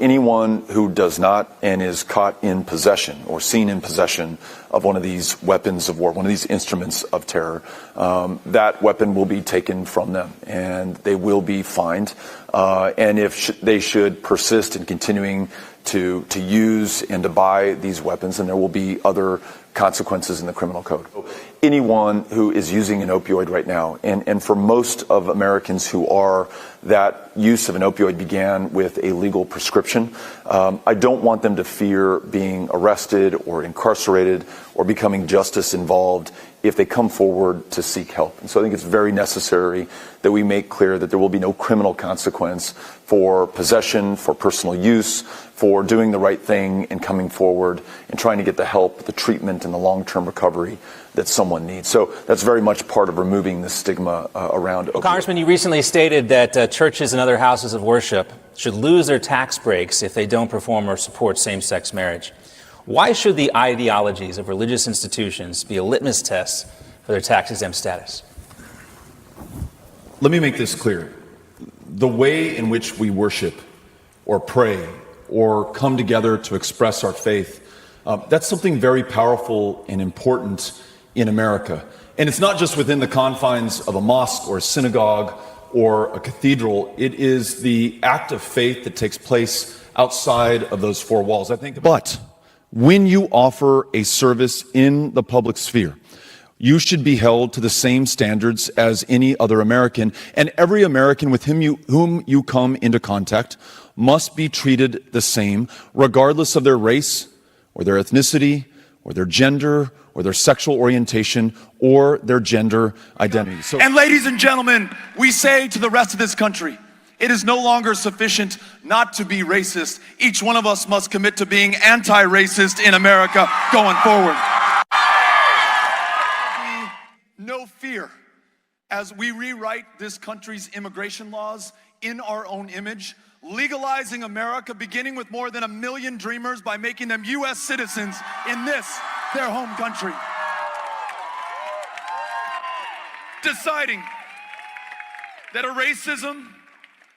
anyone who does not and is caught in possession or seen in possession of one of these weapons of war, one of these instruments of terror, that weapon will be taken from them and they will be fined. And if they should persist in continuing to use and to buy these weapons, then there will be other consequences in the criminal code. Anyone who is using an opioid right now, and for most of Americans who are, that use of an opioid began with a legal prescription. I don't want them to fear being arrested or incarcerated or becoming justice involved if they come forward to seek help. And so I think it's very necessary that we make clear that there will be no criminal consequence for possession, for personal use, for doing the right thing and coming forward and trying to get the help, the treatment, and the long-term recovery that someone needs. So that's very much part of removing the stigma around opioids. Congressman, you recently stated that churches and other houses of worship should lose their tax breaks if they don't perform or support same-sex marriage. Why should the ideologies of religious institutions be a litmus test for their tax-exempt status? Let me make this clear. The way in which we worship or pray or come together to express our faith, that's something very powerful and important in America. And it's not just within the confines of a mosque or a synagogue or a cathedral. It is the act of faith that takes place outside of those four walls. But when you offer a service in the public sphere, you should be held to the same standards as any other American, and every American with whom you come into contact must be treated the same, regardless of their race or their ethnicity or their gender or their sexual orientation or their gender identity. And ladies and gentlemen, we say to the rest of this country, it is no longer sufficient not to be racist. Each one of us must commit to being anti-racist in America going forward. No fear as we rewrite this country's immigration laws in our own image, legalizing America, beginning with more than 1 million dreamers by making them U.S. citizens in this, their home country. Deciding that a racism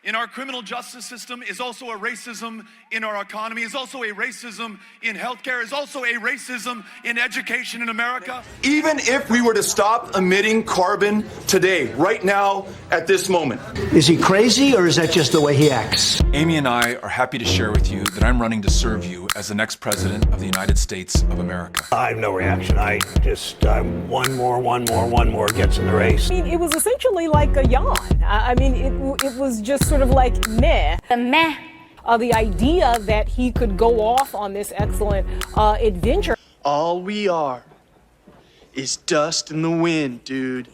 in our criminal justice system is also a racism in our economy, is also a racism in healthcare, is also a racism in education in America. Even if we were to stop emitting carbon today, right now, at this moment. Is he crazy or is that just the way he acts? Amy and I are happy to share with you that I'm running to serve you as the next president of the United States of America. I have no reaction. I just, one more gets in the race. I mean, it was essentially like a yawn. I mean, it was just sort of like meh. The meh. The idea that he could go off on this excellent adventure. All we are is dust in the wind, dude.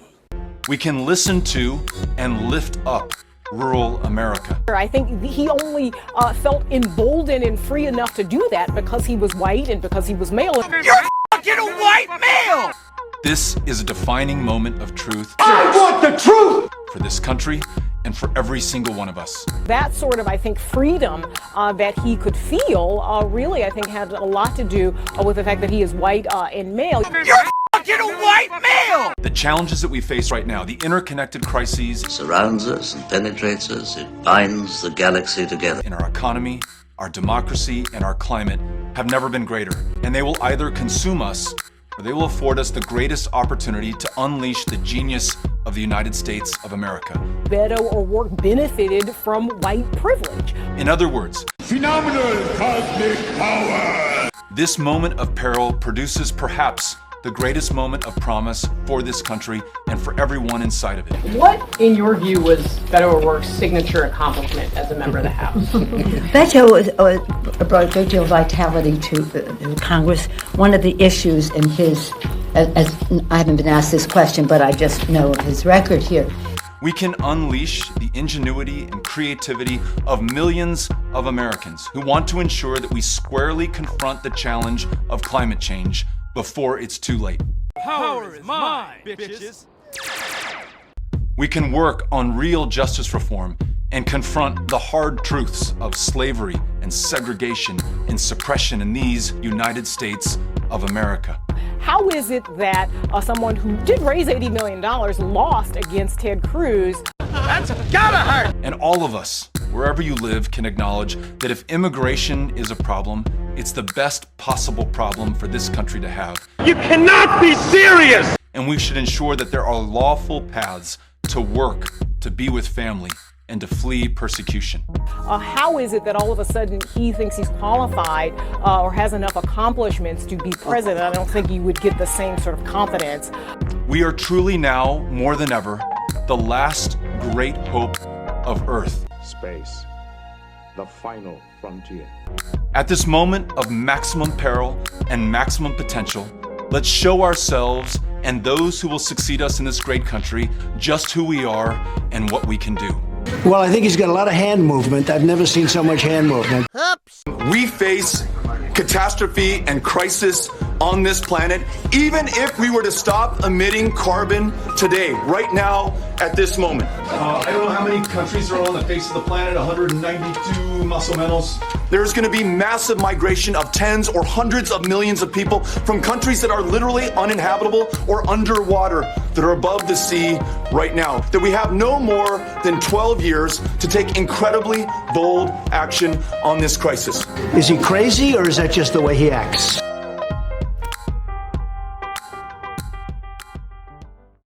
We can listen to and lift up rural America. I think he only felt emboldened and free enough to do that because he was white and because he was male. You're fucking a white male! This is a defining moment of truth. I want the truth! For this country and for every single one of us. That sort of, I think, freedom that he could feel really, I think, had a lot to do with the fact that he is white and male. You're fucking a white male! The challenges that we face right now, the interconnected crises surrounds us and penetrates us. It binds the galaxy together. In our economy, our democracy, and our climate have never been greater. And they will either consume us or they will afford us the greatest opportunity to unleash the genius of the United States of America. Beto O'Rourke benefited from white privilege. In other words, phenomenal cosmic power! This moment of peril produces perhaps the greatest moment of promise for this country and for everyone inside of it. What, in your view, was Beto O'Rourke's signature accomplishment as a member of the House? Beto brought a great deal of vitality to Congress. One of the issues in his, as I haven't been asked this question, but I just know his record here. We can unleash the ingenuity and creativity of millions of Americans who want to ensure that we squarely confront the challenge of climate change before it's too late. Power is mine, bitches! We can work on real justice reform and confront the hard truths of slavery and segregation and suppression in these United States of America. How is it that someone who did raise $80 million lost against Ted Cruz? That's gotta hurt! And all of us wherever you live, can acknowledge that if immigration is a problem, it's the best possible problem for this country to have. You cannot be serious! And we should ensure that there are lawful paths to work, to be with family, and to flee persecution. How is it that all of a sudden he thinks he's qualified or has enough accomplishments to be president? I don't think you would get the same sort of confidence. We are truly now, more than ever, the last great hope of Earth. Space, the final frontier. At this moment of maximum peril and maximum potential, let's show ourselves and those who will succeed us in this great country just who we are and what we can do. Well, I think he's got a lot of hand movement. I've never seen so much hand movement. Oops. We face catastrophe and crisis on this planet, even if we were to stop emitting carbon today, right now, at this moment. I don't know how many countries are on the face of the planet, 192 muscle menos. There's going to be massive migration of tens or hundreds of millions of people from countries that are literally uninhabitable or underwater, that are above the sea right now. That we have no more than 12 years to take incredibly bold action on this crisis. Is he crazy, or is that just the way he acts?